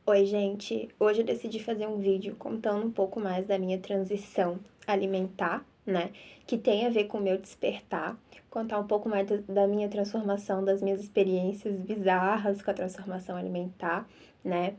Oi, gente. Hoje eu decidi fazer um vídeo contando um pouco mais da minha transição alimentar, né? Que tem a ver com o meu despertar. Contar um pouco mais da minha transformação, das minhas experiências bizarras com a transformação alimentar, né?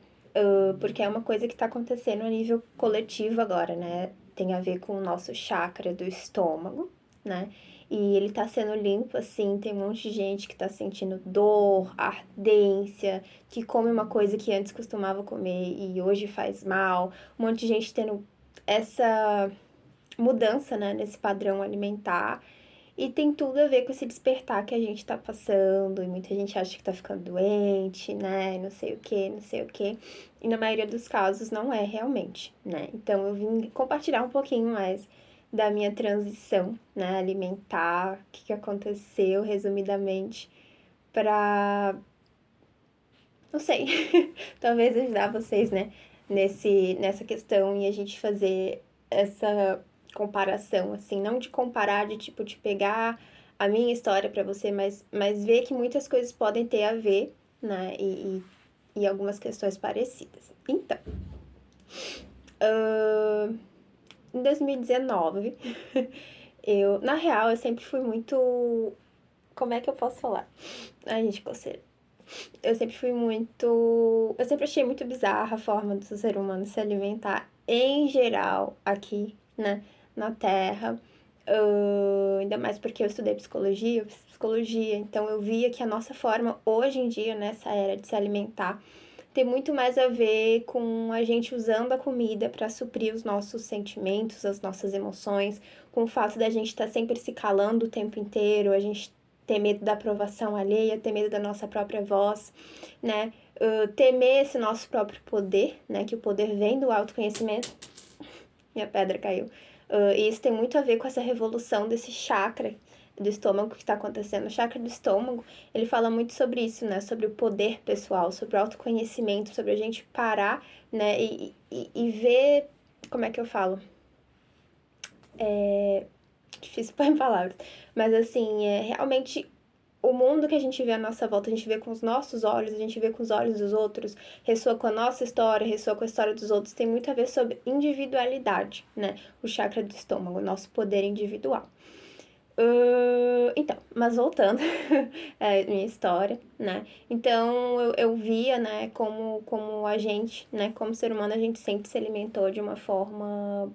Porque é uma coisa que tá acontecendo a nível coletivo agora, né? Tem a ver com o nosso chakra do estômago, né? E ele tá sendo limpo, assim, tem um monte de gente que tá sentindo dor, ardência, que come uma coisa que antes costumava comer e hoje faz mal. Um monte de gente tendo essa mudança, né, nesse padrão alimentar. E tem tudo a ver com esse despertar que a gente tá passando. E muita gente acha que tá ficando doente, né? Não sei o que, não sei o que. E na maioria dos casos não é realmente, né? Então eu vim compartilhar um pouquinho mais da minha transição, né, alimentar, o que aconteceu resumidamente, pra não sei, talvez ajudar vocês, né, nessa questão e a gente fazer essa comparação, assim, não de comparar, de tipo, de pegar a minha história pra você, mas ver que muitas coisas podem ter a ver, né, e algumas questões parecidas. Então, em 2019, na real, eu sempre fui muito, como é que eu posso falar? Ai, gente, coceira. Eu sempre achei muito bizarra a forma do ser humano se alimentar em geral aqui, né, na Terra. Ainda mais porque eu estudei psicologia, eu fiz psicologia, então eu via que a nossa forma hoje em dia, nessa era de se alimentar, tem muito mais a ver com a gente usando a comida para suprir os nossos sentimentos, as nossas emoções, com o fato da gente estar sempre se calando o tempo inteiro, a gente ter medo da aprovação alheia, ter medo da nossa própria voz, né? Temer esse nosso próprio poder, né? Que o poder vem do autoconhecimento. Minha pedra caiu. E isso tem muito a ver com essa revolução desse chakra do estômago que está acontecendo. O chakra do estômago, ele fala muito sobre isso, né? Sobre o poder pessoal, sobre o autoconhecimento, sobre a gente parar, né? E ver, como é que eu falo? Difícil pôr em palavras. Mas assim, realmente o mundo que a gente vê à nossa volta, a gente vê com os nossos olhos, a gente vê com os olhos dos outros, ressoa com a nossa história, ressoa com a história dos outros, tem muito a ver sobre individualidade, né? O chakra do estômago, o nosso poder individual. Então, mas voltando minha história, né? Então eu via, né, como a gente, né, como ser humano, a gente sempre se alimentou de uma forma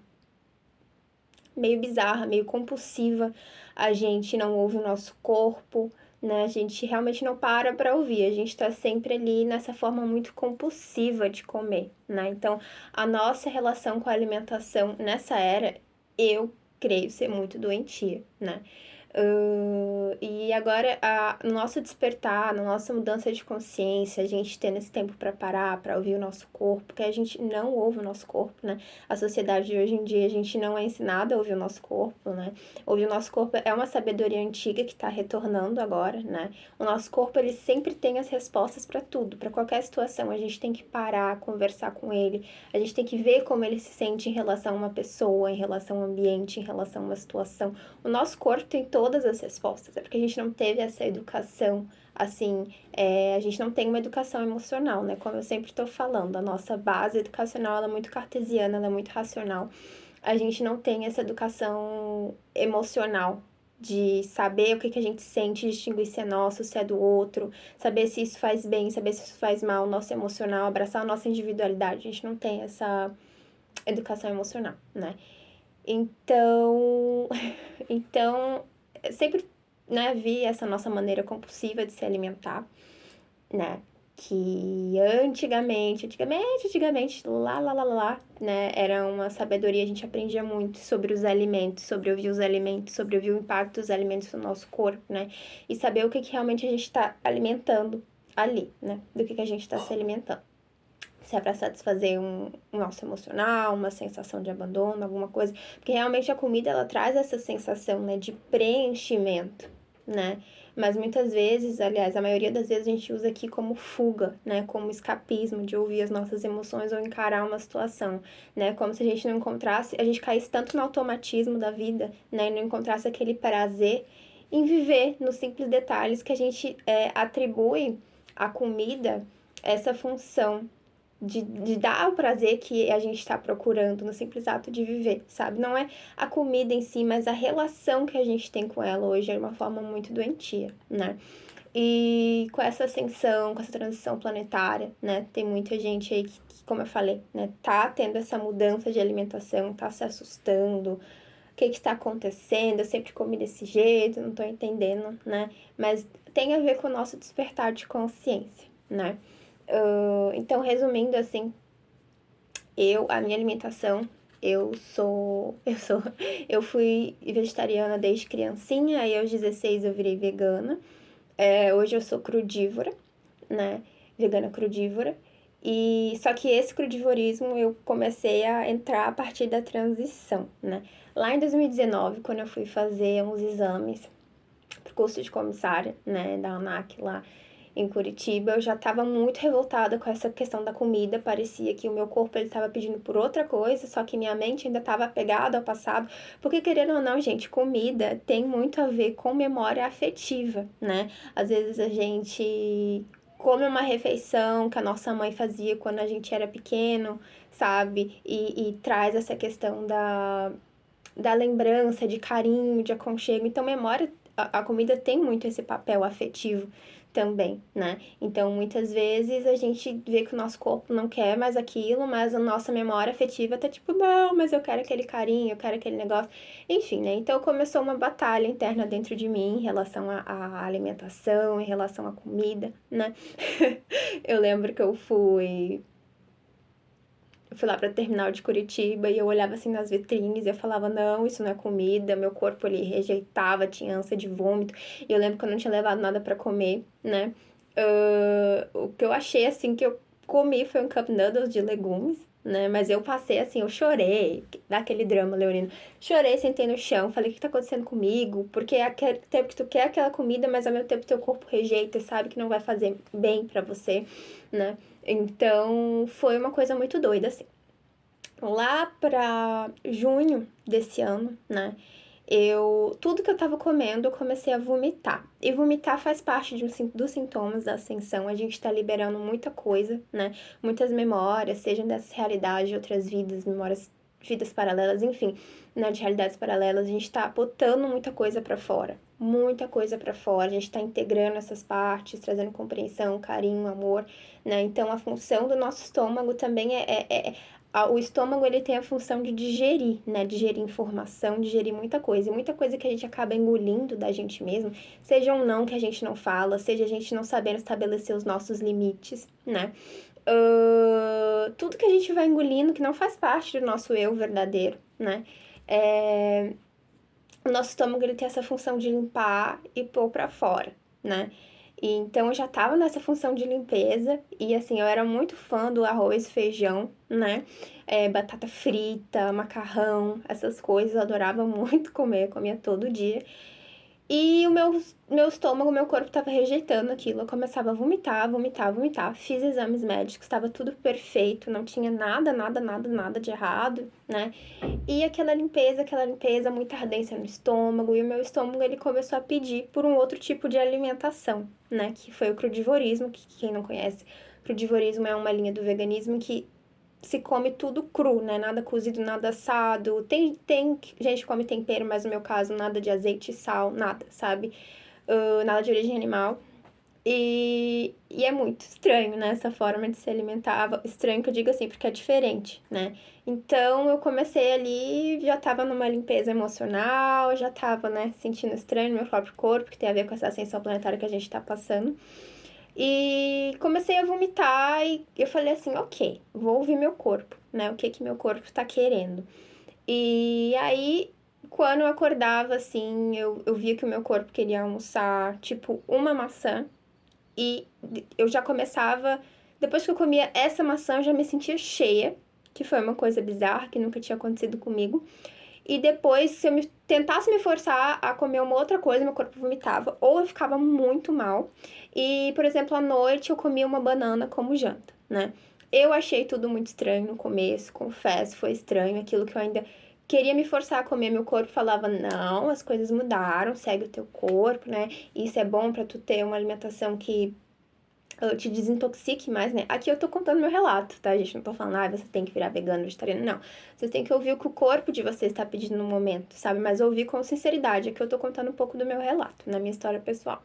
meio bizarra, meio compulsiva. A gente não ouve o nosso corpo, né? A gente realmente não para ouvir. A gente tá sempre ali nessa forma muito compulsiva de comer, né? Então, a nossa relação com a alimentação nessa era, eu creio ser muito doentia, né? E agora, no nosso despertar, na nossa mudança de consciência, a gente tendo esse tempo para parar, para ouvir o nosso corpo, porque a gente não ouve o nosso corpo, né? A sociedade de hoje em dia, a gente não é ensinado a ouvir o nosso corpo, né? Ouvir o nosso corpo é uma sabedoria antiga que está retornando agora, né? O nosso corpo, ele sempre tem as respostas para tudo, para qualquer situação. A gente tem que parar, conversar com ele, a gente tem que ver como ele se sente em relação a uma pessoa, em relação ao ambiente, em relação a uma situação. O nosso corpo tem todas as respostas, é porque a gente não teve essa educação, assim, a gente não tem uma educação emocional, né? Como eu sempre estou falando, a nossa base educacional ela é muito cartesiana, ela é muito racional. A gente não tem essa educação emocional de saber o que, que a gente sente, distinguir se é nosso, se é do outro, saber se isso faz bem, saber se isso faz mal, nosso emocional, abraçar a nossa individualidade. A gente não tem essa educação emocional, né? Então, então sempre, né, vi essa nossa maneira compulsiva de se alimentar, né? Que antigamente, lá, né? Era uma sabedoria, a gente aprendia muito sobre os alimentos, sobre ouvir os alimentos, sobre ouvir o impacto dos alimentos no nosso corpo, né? E saber o que, que realmente a gente está alimentando ali, né? Do que a gente está se alimentando. Se é para satisfazer um nosso emocional, uma sensação de abandono, alguma coisa. Porque realmente a comida, ela traz essa sensação, né, de preenchimento, né? Mas muitas vezes, aliás, a maioria das vezes a gente usa aqui como fuga, né? Como escapismo de ouvir as nossas emoções ou encarar uma situação, né? Como se a gente não encontrasse, a gente caísse tanto no automatismo da vida, né? E não encontrasse aquele prazer em viver nos simples detalhes que a gente atribui à comida essa função, de dar o prazer que a gente está procurando no simples ato de viver, sabe? Não é a comida em si, mas a relação que a gente tem com ela hoje é uma forma muito doentia, né? E com essa ascensão, com essa transição planetária, né? Tem muita gente aí que, como eu falei, né? Tá tendo essa mudança de alimentação, tá se assustando. O que que tá acontecendo? Eu sempre comi desse jeito, não tô entendendo, né? Mas tem a ver com o nosso despertar de consciência, né? Então, resumindo assim, a minha alimentação, eu fui vegetariana desde criancinha, aí aos 16 eu virei vegana. Hoje eu sou crudívora, né? Vegana crudívora. E só que esse crudivorismo eu comecei a entrar a partir da transição, né? Lá em 2019, quando eu fui fazer uns exames pro curso de comissária, né, da ANAC lá em Curitiba, eu já estava muito revoltada com essa questão da comida. Parecia que o meu corpo ele estava pedindo por outra coisa, só que minha mente ainda estava apegada ao passado. Porque, querendo ou não, gente, comida tem muito a ver com memória afetiva, né? Às vezes a gente come uma refeição que a nossa mãe fazia quando a gente era pequeno, sabe? E traz essa questão da lembrança, de carinho, de aconchego. Então, memória, a comida tem muito esse papel afetivo também, né? Então, muitas vezes a gente vê que o nosso corpo não quer mais aquilo, mas a nossa memória afetiva tá tipo, não, mas eu quero aquele carinho, eu quero aquele negócio. Enfim, né? Então, começou uma batalha interna dentro de mim em relação à alimentação, em relação à comida, né? Eu lembro que eu fui lá para o terminal de Curitiba e eu olhava assim nas vitrines e eu falava, não, isso não é comida, meu corpo ele rejeitava, tinha ânsia de vômito. E eu lembro que eu não tinha levado nada para comer, né? O que eu achei assim que eu comi foi um cup noodles de legumes, né? Mas eu passei assim, eu chorei, daquele drama leonino. Chorei, sentei no chão, falei, o que tá acontecendo comigo? Porque é aquele tempo que tu quer aquela comida, mas ao mesmo tempo teu corpo rejeita e sabe que não vai fazer bem para você, né? Então, foi uma coisa muito doida, assim. Lá pra junho desse ano, né? Tudo que eu tava comendo, eu comecei a vomitar. E vomitar faz parte dos sintomas da ascensão. A gente tá liberando muita coisa, né? Muitas memórias, sejam dessas realidades de outras vidas, memórias, vidas paralelas, enfim, né? De realidades paralelas. A gente tá botando muita coisa pra fora. Muita coisa pra fora. A gente tá integrando essas partes, trazendo compreensão, carinho, amor, né? Então, a função do nosso estômago também o estômago ele tem a função de digerir, né? Digerir informação, digerir muita coisa. E muita coisa que a gente acaba engolindo da gente mesmo, seja um não que a gente não fala, seja a gente não sabendo estabelecer os nossos limites, né? Tudo que a gente vai engolindo que não faz parte do nosso eu verdadeiro, né? O nosso estômago ele tem essa função de limpar e pôr pra fora, né? E então eu já tava nessa função de limpeza e assim, eu era muito fã do arroz, feijão, né? Batata frita, macarrão, essas coisas, eu adorava muito comer, comia todo dia. E o meu estômago, meu corpo tava rejeitando aquilo. Eu começava a vomitar, vomitar, vomitar. Fiz exames médicos, estava tudo perfeito, não tinha nada, nada, nada, nada de errado, né? E aquela limpeza, muita ardência no estômago. E o meu estômago, ele começou a pedir por um outro tipo de alimentação, né? Que foi o crudivorismo, que quem não conhece, crudivorismo é uma linha do veganismo que se come tudo cru, né? Nada cozido, nada assado. Tem gente que come tempero, mas no meu caso, nada de azeite e sal, nada, sabe? Nada de origem animal. E é muito estranho, né? Essa forma de se alimentar. Estranho que eu digo assim, porque é diferente, né? Então, eu comecei ali, já tava numa limpeza emocional, já tava, né, sentindo estranho no meu próprio corpo, que tem a ver com essa ascensão planetária que a gente tá passando. E comecei a vomitar e eu falei assim, ok, vou ouvir meu corpo, né? O que que meu corpo tá querendo. E aí, quando eu acordava, assim, eu via que o meu corpo queria almoçar, tipo, uma maçã. E eu já começava... Depois que eu comia essa maçã, eu já me sentia cheia, que foi uma coisa bizarra, que nunca tinha acontecido comigo. E depois, se eu tentasse me forçar a comer uma outra coisa, meu corpo vomitava, ou eu ficava muito mal. E, por exemplo, à noite eu comia uma banana como janta, né? Eu achei tudo muito estranho no começo, confesso, foi estranho, aquilo que eu ainda queria me forçar a comer, meu corpo falava, não, as coisas mudaram, segue o teu corpo, né? Isso é bom pra tu ter uma alimentação que te desintoxique mais, né? Aqui eu tô contando meu relato, tá, gente? Não tô falando, você tem que virar vegano, vegetariano, não. Vocês têm que ouvir o que o corpo de vocês está pedindo no momento, sabe? Mas ouvir com sinceridade. Aqui eu tô contando um pouco do meu relato, na minha história pessoal.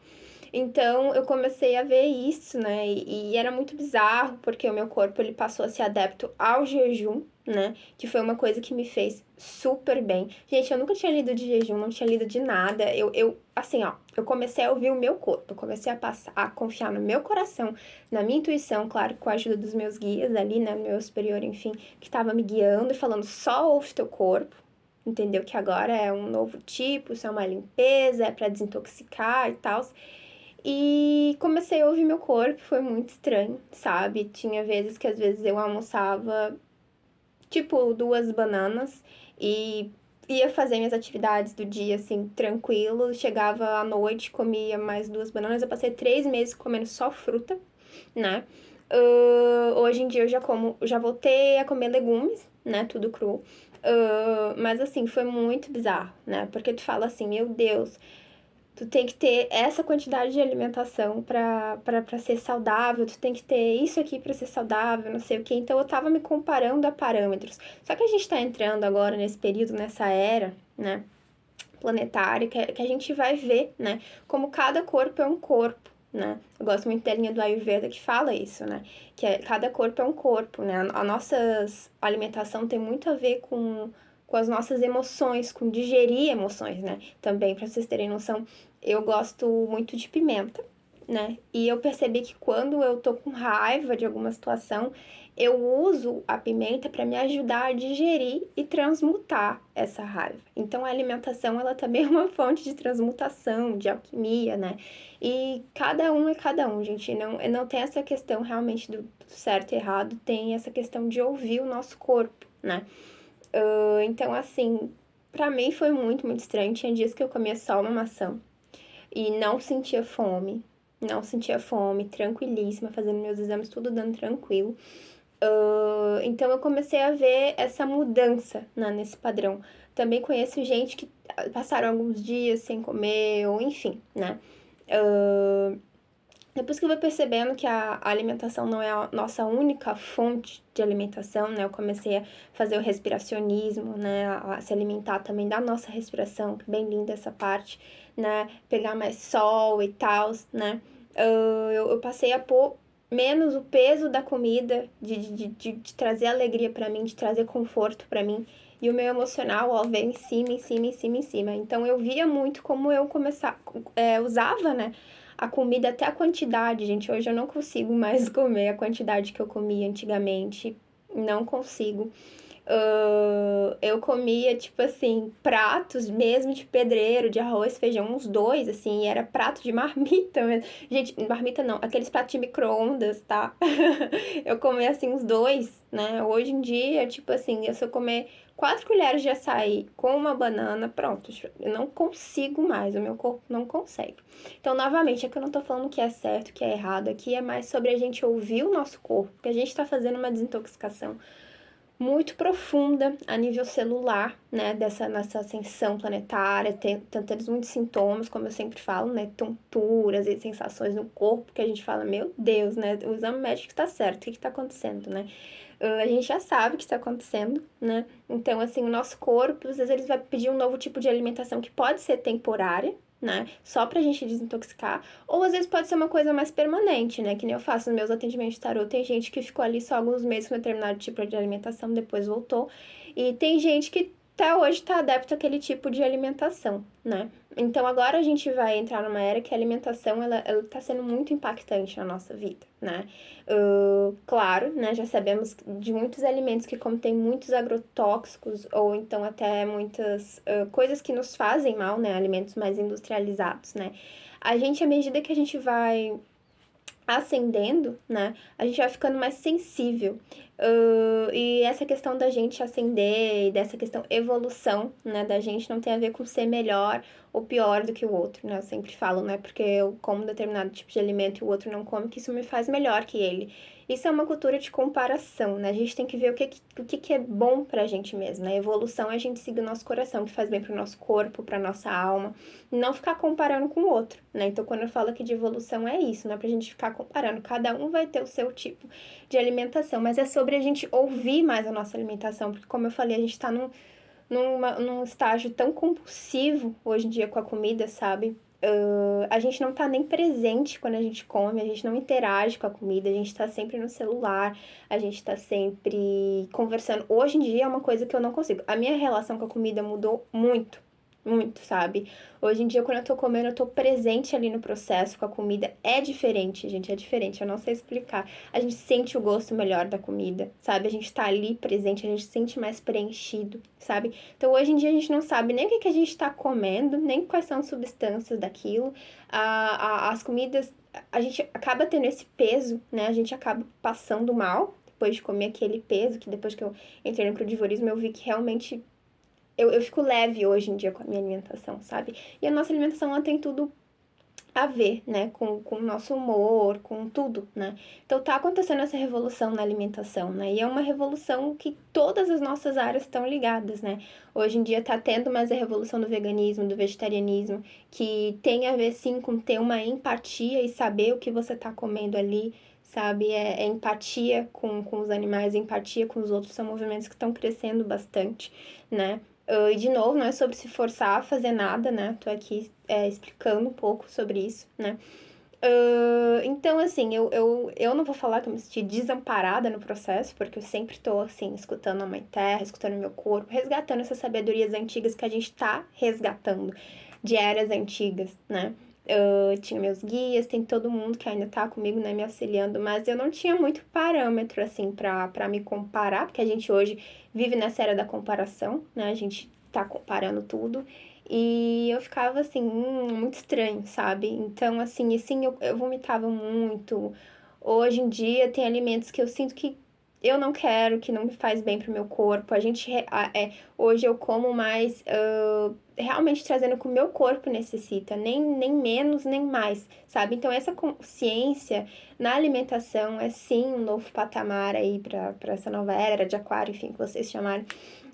Então, eu comecei a ver isso, né? E era muito bizarro, porque o meu corpo, ele passou a ser adepto ao jejum, né? Que foi uma coisa que me fez super bem. Gente, eu nunca tinha lido de jejum, não tinha lido de nada. Assim, ó, eu comecei a ouvir o meu corpo, eu comecei a passar, a confiar no meu coração, na minha intuição, claro, com a ajuda dos meus guias ali, né? Meu superior, enfim, que tava me guiando e falando, só ouve teu corpo. Entendeu? Que agora é um novo tipo, isso é uma limpeza, é pra desintoxicar e tal. E comecei a ouvir meu corpo, foi muito estranho, sabe? Tinha vezes que às vezes eu almoçava, tipo, 2 bananas e ia fazer minhas atividades do dia, assim, tranquilo. Chegava à noite, comia mais 2 bananas. Eu passei 3 meses comendo só fruta, né? Hoje em dia eu já voltei a comer legumes, né? Tudo cru. Mas assim, foi muito bizarro, né? Porque tu fala assim, meu Deus, tu tem que ter essa quantidade de alimentação pra ser saudável, tu tem que ter isso aqui pra ser saudável, não sei o quê. Então eu tava me comparando a parâmetros. Só que a gente tá entrando agora nesse período, nessa era, né, planetária, que a gente vai ver, né, como cada corpo é um corpo. Né? Eu gosto muito da linha do Ayurveda que fala isso, né? Que cada corpo é um corpo, né? A nossa alimentação tem muito a ver com as nossas emoções, com digerir emoções, né? Também, para vocês terem noção, eu gosto muito de pimenta, né? E eu percebi que quando eu tô com raiva de alguma situação, eu uso a pimenta para me ajudar a digerir e transmutar essa raiva. Então a alimentação ela também é uma fonte de transmutação, de alquimia, né? E cada um é cada um, gente. Não tem essa questão realmente do certo e errado, tem essa questão de ouvir o nosso corpo, né? Então, assim, pra mim foi muito, muito estranho. Tinha dias que eu comia só uma maçã e não sentia fome. Não sentia fome, tranquilíssima, fazendo meus exames, tudo dando tranquilo. Então eu comecei a ver essa mudança, né, nesse padrão. Também conheço gente que passaram alguns dias sem comer, ou enfim, né? Depois que eu vou percebendo que a alimentação não é a nossa única fonte de alimentação, né? Eu comecei a fazer o respiracionismo, né? A se alimentar também da nossa respiração, que é bem linda essa parte, né? Pegar mais sol e tal, né? Eu passei a pôr menos o peso da comida, de trazer alegria pra mim, de trazer conforto pra mim. E o meu emocional, ó, veio em cima, em cima, em cima, em cima. Então eu via muito como eu usava, né? A comida, até a quantidade, gente. Hoje eu não consigo mais comer a quantidade que eu comia antigamente. Não consigo. Eu comia, tipo assim, pratos mesmo de pedreiro, de arroz, feijão, uns dois, assim, e era prato de marmita mesmo. Gente, marmita não, aqueles pratos de micro-ondas, tá? Eu comia, assim, uns dois, né? Hoje em dia, tipo assim, se eu comer 4 colheres de açaí com uma banana, pronto, eu não consigo mais, o meu corpo não consegue. Então, novamente, é que eu não tô falando que é certo, que é errado, aqui é mais sobre a gente ouvir o nosso corpo, porque a gente tá fazendo uma desintoxicação muito profunda a nível celular, né, nessa ascensão planetária, tem temos muitos sintomas, como eu sempre falo, né, tonturas e sensações no corpo, que a gente fala, meu Deus, né, o exame médico está certo, o que está acontecendo, né? A gente já sabe o que está acontecendo, né? Então, assim, o nosso corpo, às vezes, ele vai pedir um novo tipo de alimentação que pode ser temporária, né? Só pra gente desintoxicar. Ou às vezes pode ser uma coisa mais permanente, né? Que nem eu faço nos meus atendimentos de tarô. Tem gente que ficou ali só alguns meses com determinado tipo de alimentação, depois voltou. E tem gente que até hoje tá adepto àquele tipo de alimentação, né? Então agora a gente vai entrar numa era que a alimentação, ela tá sendo muito impactante na nossa vida, né? Claro, né? Já sabemos de muitos alimentos que contêm muitos agrotóxicos ou então até muitas coisas que nos fazem mal, né? Alimentos mais industrializados, né? A gente, à medida que a gente vai ascendendo, né? A gente vai ficando mais sensível. E essa questão da gente ascender e dessa questão evolução, né, da gente não tem a ver com ser melhor ou pior do que o outro, né? Eu sempre falo, né? Porque eu como determinado tipo de alimento e o outro não come, que isso me faz melhor que ele. Isso é uma cultura de comparação, né? A gente tem que ver o que é bom pra gente mesmo, né? Evolução é a gente seguir o nosso coração, que faz bem pro nosso corpo, pra nossa alma, não ficar comparando com o outro, né? Então, quando eu falo aqui de evolução, é isso, não é pra gente ficar comparando. Cada um vai ter o seu tipo de alimentação, mas é sobre a gente ouvir mais a nossa alimentação, porque, como eu falei, a gente tá num estágio tão compulsivo hoje em dia com a comida, sabe? A gente não tá nem presente quando a gente come, a gente não interage com a comida, a gente tá sempre no celular, a gente tá sempre conversando. Hoje em dia é uma coisa que eu não consigo. A minha relação com a comida mudou muito, muito, sabe? Hoje em dia, quando eu tô comendo, eu tô presente ali no processo com a comida. É diferente, gente, é diferente. Eu não sei explicar. A gente sente o gosto melhor da comida, sabe? A gente tá ali presente, a gente se sente mais preenchido, sabe? Então, hoje em dia, a gente não sabe nem o que que a gente tá comendo, nem quais são as substâncias daquilo. As comidas, a gente acaba tendo esse peso, né? A gente acaba passando mal depois de comer aquele peso, que depois que eu entrei no crudivorismo, eu vi que realmente eu fico leve hoje em dia com a minha alimentação, sabe? E a nossa alimentação, ela tem tudo a ver, né? Com o nosso humor, com tudo, né? Então tá acontecendo essa revolução na alimentação, né? E é uma revolução que todas as nossas áreas estão ligadas, né? Hoje em dia tá tendo mais a revolução do veganismo, do vegetarianismo, que tem a ver sim com ter uma empatia e saber o que você tá comendo ali, sabe? É empatia com os animais, empatia com os outros, são movimentos que estão crescendo bastante, né? E de novo, não é sobre se forçar a fazer nada, né? Tô aqui explicando um pouco sobre isso, né? Então, assim, eu não vou falar que eu me senti desamparada no processo, porque eu sempre tô, assim, escutando a Mãe Terra, escutando o meu corpo, resgatando essas sabedorias antigas que a gente tá resgatando, de eras antigas, né? Tinha meus guias, tem todo mundo que ainda tá comigo, né, me auxiliando, mas eu não tinha muito parâmetro, assim, pra me comparar, porque a gente hoje vive nessa era da comparação, né? A gente tá comparando tudo. E eu ficava assim, muito estranho, sabe? Então, assim, eu vomitava muito. Hoje em dia tem alimentos que eu sinto que eu não quero, que não me faz bem pro meu corpo. Hoje eu como mais, realmente trazendo o que o meu corpo necessita, nem menos, nem mais, sabe? Então, essa consciência na alimentação é sim um novo patamar aí pra essa nova era de aquário, enfim, que vocês chamaram,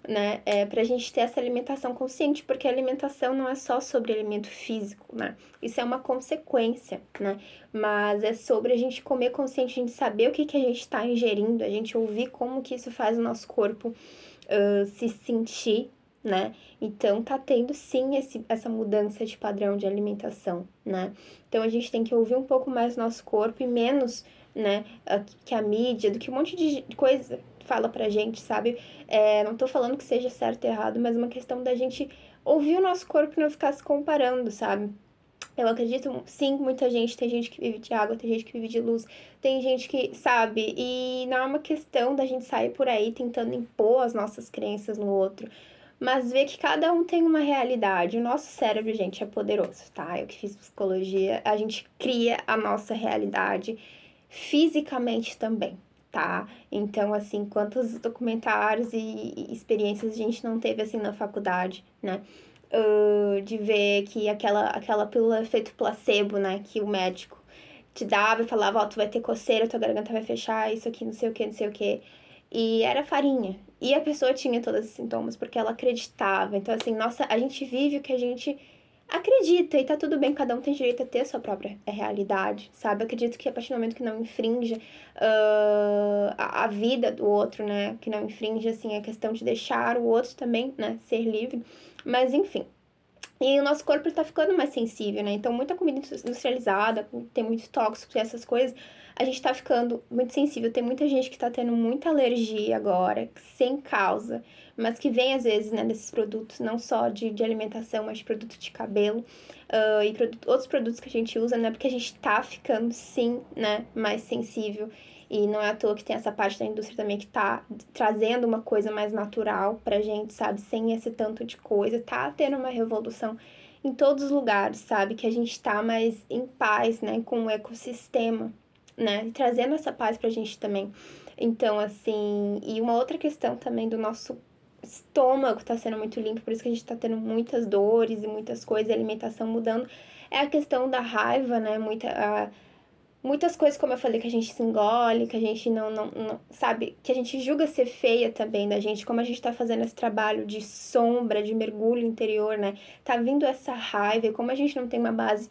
né? Pra gente ter essa alimentação consciente, porque a alimentação não é só sobre alimento físico, né? Isso é uma consequência, né? Mas é sobre a gente comer consciente, a gente saber o que que a gente está ingerindo, a gente ouvir como que isso faz o nosso corpo se sentir, né? Então tá tendo sim essa mudança de padrão de alimentação, né? Então a gente tem que ouvir um pouco mais o nosso corpo e menos, né, que a mídia, do que um monte de coisa fala pra gente, sabe? Não tô falando que seja certo e errado, mas uma questão da gente ouvir o nosso corpo e não ficar se comparando, sabe? Eu acredito, sim, muita gente, tem gente que vive de água, tem gente que vive de luz, tem gente que, sabe, e não é uma questão da gente sair por aí tentando impor as nossas crenças no outro, mas ver que cada um tem uma realidade. O nosso cérebro, gente, é poderoso, tá? Eu que fiz psicologia, a gente cria a nossa realidade fisicamente também, tá? Então, assim, quantos documentários e experiências a gente não teve, assim, na faculdade, né? De ver que aquela pílula efeito placebo, né? Que o médico te dava e falava, ó, tu vai ter coceira, tua garganta vai fechar, isso aqui, não sei o que, não sei o que. E era farinha. E a pessoa tinha todos esses sintomas porque ela acreditava. Então, assim, nossa, a gente vive o que a gente acredita e tá tudo bem, cada um tem direito a ter a sua própria realidade, sabe? Eu acredito que a partir do momento que não infringe a vida do outro, né? Que não infringe, assim, a questão de deixar o outro também, né? Ser livre. Mas, enfim. E o nosso corpo tá ficando mais sensível, né? Então, muita comida industrializada, tem muitos tóxicos e essas coisas, a gente tá ficando muito sensível. Tem muita gente que tá tendo muita alergia agora, sem causa, mas que vem às vezes, né, desses produtos, não só de alimentação, mas de produto de cabelo, e outros produtos que a gente usa, né? Porque a gente tá ficando, sim, né, mais sensível. E não é à toa que tem essa parte da indústria também que tá trazendo uma coisa mais natural pra gente, sabe? Sem esse tanto de coisa. Tá tendo uma revolução em todos os lugares, sabe? Que a gente tá mais em paz, né? Com o ecossistema, né? E trazendo essa paz pra gente também. Então, assim... E uma outra questão também do nosso estômago tá sendo muito limpo, por isso que a gente tá tendo muitas dores e muitas coisas, a alimentação mudando. É a questão da raiva, né? muitas coisas, como eu falei, que a gente se engole, que a gente não sabe, que a gente julga ser feia também da gente, como a gente tá fazendo esse trabalho de sombra, de mergulho interior, né? Tá vindo essa raiva, e como a gente não tem uma base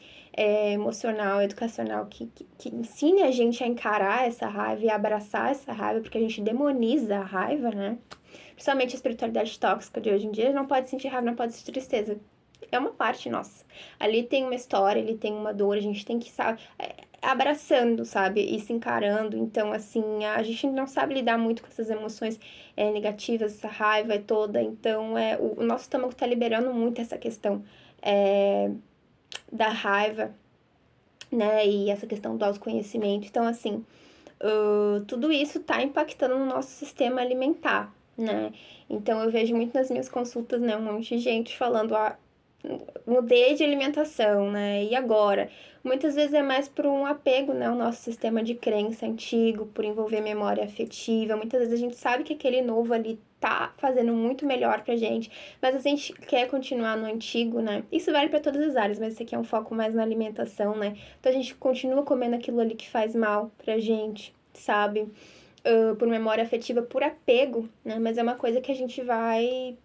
emocional, educacional que ensine a gente a encarar essa raiva e abraçar essa raiva, porque a gente demoniza a raiva, né? Principalmente a espiritualidade tóxica de hoje em dia, não pode sentir raiva, não pode sentir tristeza. É uma parte nossa. Ali tem uma história, ali tem uma dor, a gente tem que, sabe, abraçando, sabe, e se encarando. Então, assim, a gente não sabe lidar muito com essas emoções negativas, essa raiva toda. Então, o nosso estômago tá liberando muito essa questão da raiva, né, e essa questão do autoconhecimento. Então, assim, tudo isso tá impactando no nosso sistema alimentar, né? Então, eu vejo muito nas minhas consultas, né, um monte de gente falando, mudei de alimentação, né? E agora? Muitas vezes é mais por um apego, né? O nosso sistema de crença antigo, por envolver memória afetiva. Muitas vezes a gente sabe que aquele novo ali tá fazendo muito melhor pra gente, mas a gente quer continuar no antigo, né? Isso vale para todas as áreas, mas esse aqui é um foco mais na alimentação, né? Então a gente continua comendo aquilo ali que faz mal pra gente, sabe? Por memória afetiva, por apego, né? Mas é uma coisa que a gente vai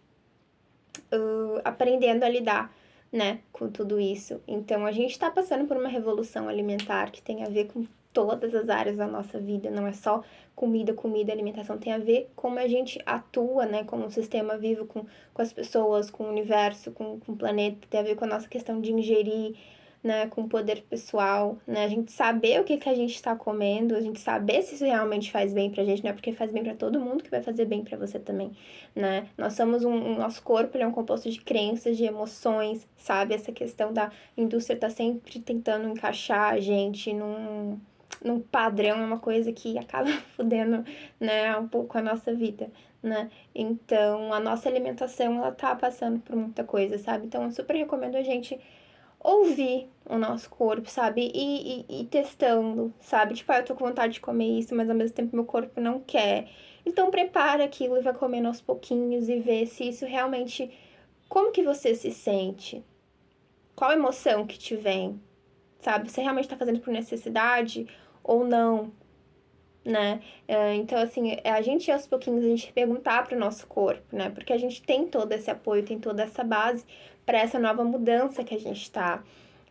aprendendo a lidar, né, com tudo isso. Então, a gente está passando por uma revolução alimentar que tem a ver com todas as áreas da nossa vida, não é só comida, alimentação, tem a ver como a gente atua, né, como um sistema vivo com as pessoas, com o universo, com o planeta, tem a ver com a nossa questão de ingerir, né, com o poder pessoal, né, a gente saber o que que a gente está comendo, a gente saber se isso realmente faz bem pra gente, não é porque faz bem pra todo mundo que vai fazer bem pra você também, né, nós somos nosso corpo, ele é um composto de crenças, de emoções, sabe, essa questão da indústria tá sempre tentando encaixar a gente num padrão, é uma coisa que acaba fudendo, né, um pouco a nossa vida, né, então a nossa alimentação, ela tá passando por muita coisa, sabe, então eu super recomendo a gente ouvir o nosso corpo, sabe? E testando, sabe? Tipo, eu tô com vontade de comer isso, mas ao mesmo tempo meu corpo não quer. Então prepara aquilo e vai comendo aos pouquinhos e vê se isso realmente. Como que você se sente? Qual emoção que te vem? Sabe? Você realmente tá fazendo por necessidade ou não? Né? Então, assim, a gente aos pouquinhos a gente perguntar pro nosso corpo, né? Porque a gente tem todo esse apoio, tem toda essa base para essa nova mudança que a gente tá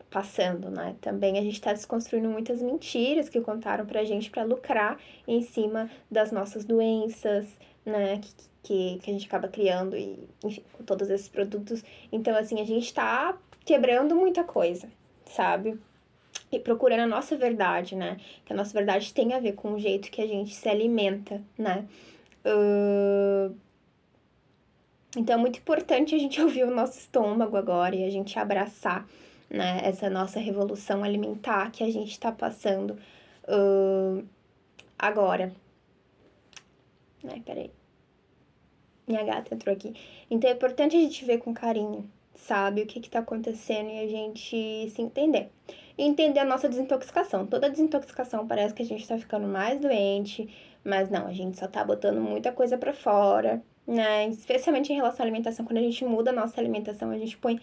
passando, né? Também a gente está desconstruindo muitas mentiras que contaram pra gente para lucrar em cima das nossas doenças, né? Que a gente acaba criando e, enfim, com todos esses produtos. Então, assim, a gente tá quebrando muita coisa, sabe? E procurando a nossa verdade, né? Que a nossa verdade tem a ver com o jeito que a gente se alimenta, né? Então é muito importante a gente ouvir o nosso estômago agora e a gente abraçar, né, essa nossa revolução alimentar que a gente tá passando agora. Ai, peraí. Minha gata entrou aqui. Então é importante a gente ver com carinho, sabe, o que que tá acontecendo e a gente se entender. E entender a nossa desintoxicação. Toda desintoxicação parece que a gente tá ficando mais doente, mas não, a gente só tá botando muita coisa pra fora, né? Especialmente em relação à alimentação, quando a gente muda a nossa alimentação, a gente põe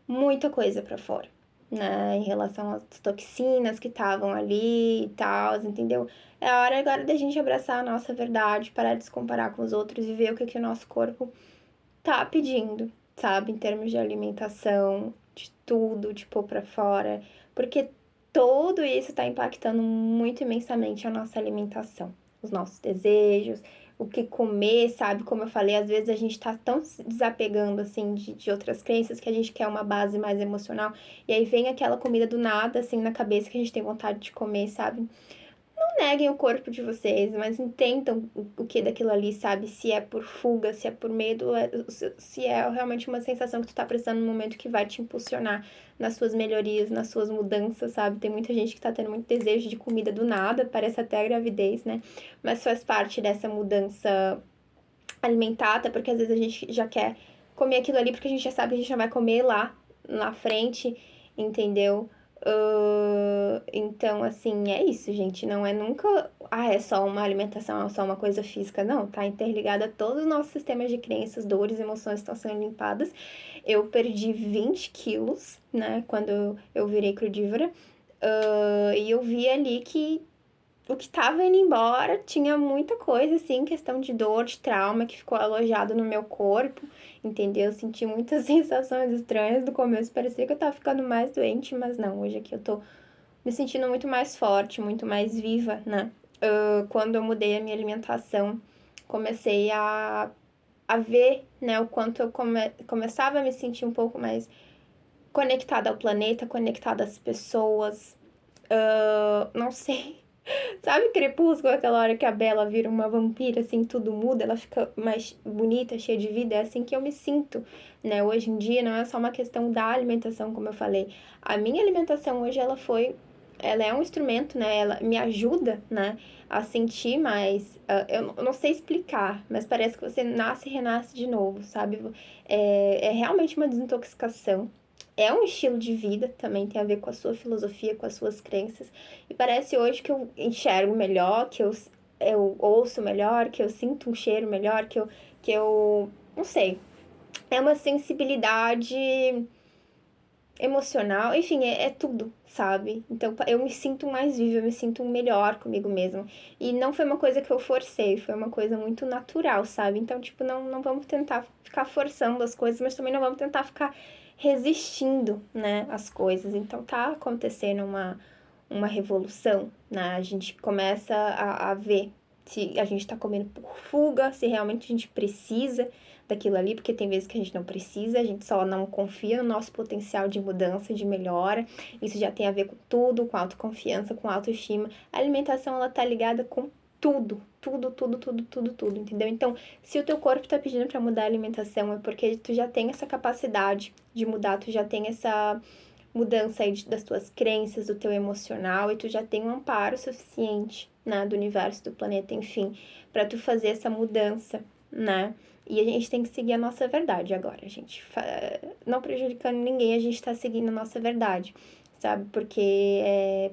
muita coisa pra fora, né? Em relação às toxinas que estavam ali e tal, entendeu? É a hora agora da gente abraçar a nossa verdade, parar de se comparar com os outros e ver o que, que o nosso corpo tá pedindo, sabe? Em termos de alimentação, de tudo, de pôr pra fora. Porque tudo isso tá impactando muito imensamente a nossa alimentação, os nossos desejos, o que comer, sabe? Como eu falei, às vezes a gente tá tão se desapegando, assim, de outras crenças que a gente quer uma base mais emocional. E aí vem aquela comida do nada, assim, na cabeça que a gente tem vontade de comer, sabe? Neguem o corpo de vocês, mas entendam o que daquilo ali, sabe? Se é por fuga, se é por medo, se é realmente uma sensação que tu tá precisando no momento que vai te impulsionar nas suas melhorias, nas suas mudanças, sabe? Tem muita gente que tá tendo muito desejo de comida do nada, parece até a gravidez, né? Mas faz parte dessa mudança alimentar, até porque às vezes a gente já quer comer aquilo ali porque a gente já sabe que a gente já vai comer lá na frente, entendeu? Então, assim, é isso, gente. Não é nunca, é só uma alimentação, é só uma coisa física. Não, tá interligada a todos os nossos sistemas de crenças, dores, emoções estão sendo limpadas. Eu perdi 20 quilos, né, quando eu virei crudívora. E eu vi ali que o que tava indo embora tinha muita coisa, assim, questão de dor, de trauma que ficou alojado no meu corpo, entendeu? Eu senti muitas sensações estranhas no começo, parecia que eu tava ficando mais doente, mas não, hoje aqui eu tô me sentindo muito mais forte, muito mais viva, né? Quando eu mudei a minha alimentação, comecei a ver, né, o quanto eu começava a me sentir um pouco mais conectada ao planeta, conectada às pessoas. Não sei. Sabe Crepúsculo, aquela hora que a Bella vira uma vampira, assim, tudo muda, ela fica mais bonita, cheia de vida? É assim que eu me sinto, né? Hoje em dia não é só uma questão da alimentação, como eu falei. A minha alimentação hoje, ela é um instrumento, né? Ela me ajuda, né? A sentir mais. Eu não sei explicar, mas parece que você nasce e renasce de novo, sabe? É realmente uma desintoxicação. É um estilo de vida, também tem a ver com a sua filosofia, com as suas crenças. E parece hoje que eu enxergo melhor, eu ouço melhor, que eu sinto um cheiro melhor, que eu não sei. É uma sensibilidade emocional, enfim, é tudo, sabe? Então eu me sinto mais viva, eu me sinto melhor comigo mesma. E não foi uma coisa que eu forcei, foi uma coisa muito natural, sabe? Então, tipo, não vamos tentar ficar forçando as coisas, mas também não vamos tentar ficar resistindo, né, às coisas. Então tá acontecendo uma revolução, né? A gente começa a ver se a gente tá comendo por fuga, se realmente a gente precisa daquilo ali, porque tem vezes que a gente não precisa, a gente só não confia no nosso potencial de mudança, de melhora. Isso já tem a ver com tudo, com autoconfiança, com autoestima. A alimentação, ela tá ligada com tudo, tudo, tudo, tudo, tudo, tudo, entendeu? Então, se o teu corpo tá pedindo para mudar a alimentação, é porque tu já tem essa capacidade de mudar, tu já tem essa mudança aí das tuas crenças, do teu emocional, e tu já tem um amparo suficiente, né, do universo, do planeta, enfim, para tu fazer essa mudança, né? E a gente tem que seguir a nossa verdade agora, gente. Não prejudicando ninguém, a gente tá seguindo a nossa verdade, sabe? Porque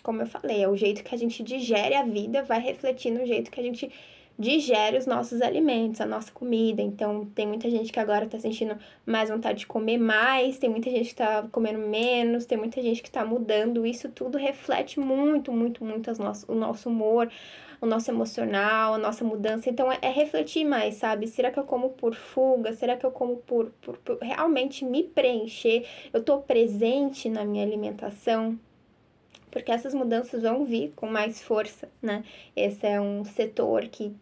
como eu falei, é o jeito que a gente digere a vida, vai refletir no jeito que a gente digere os nossos alimentos, a nossa comida. Então, tem muita gente que agora tá sentindo mais vontade de comer mais, tem muita gente que tá comendo menos, tem muita gente que tá mudando. Isso tudo reflete muito, muito, muito o nosso humor, o nosso emocional, a nossa mudança. Então, é refletir mais, sabe? Será que eu como por fuga? Será que eu como por realmente me preencher? Eu tô presente na minha alimentação? Porque essas mudanças vão vir com mais força, né? Esse é um setor que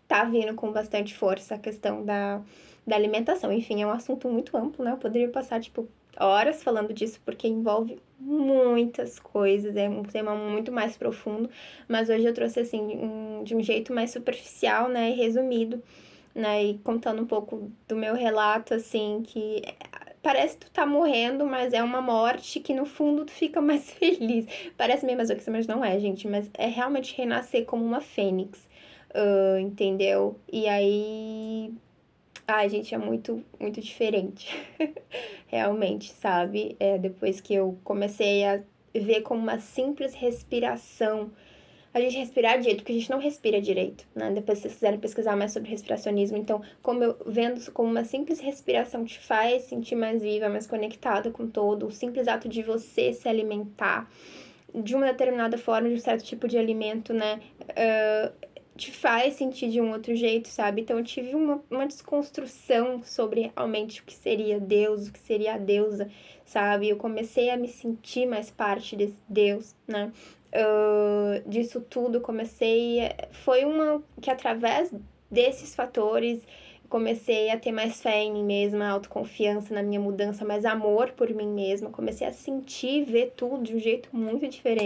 tá vindo com bastante força, a questão da alimentação. Enfim, é um assunto muito amplo, né? Eu poderia passar, tipo, horas falando disso, porque envolve muitas coisas, é um tema muito mais profundo, mas hoje eu trouxe, assim, de um jeito mais superficial, né? E resumido, né? E contando um pouco do meu relato, assim, que parece que tu tá morrendo, mas é uma morte que no fundo tu fica mais feliz. Parece meio masoquista, mas não é, gente. Mas é realmente renascer como uma fênix, entendeu? E aí. Ai, gente, é muito, muito diferente. Realmente, sabe? Depois que eu comecei a ver como uma simples respiração a gente respirar direito, porque a gente não respira direito, né? Depois se vocês quiserem pesquisar mais sobre respiracionismo, então, como eu vendo isso como uma simples respiração te faz sentir mais viva, mais conectada com todo, o simples ato de você se alimentar de uma determinada forma, de um certo tipo de alimento, né? Te faz sentir de um outro jeito, sabe? Então eu tive uma desconstrução sobre realmente o que seria Deus, o que seria a deusa, sabe? Eu comecei a me sentir mais parte desse Deus, né? Disso tudo, foi uma que através desses fatores comecei a ter mais fé em mim mesma, autoconfiança na minha mudança, mais amor por mim mesma, comecei a sentir, ver tudo de um jeito muito diferente.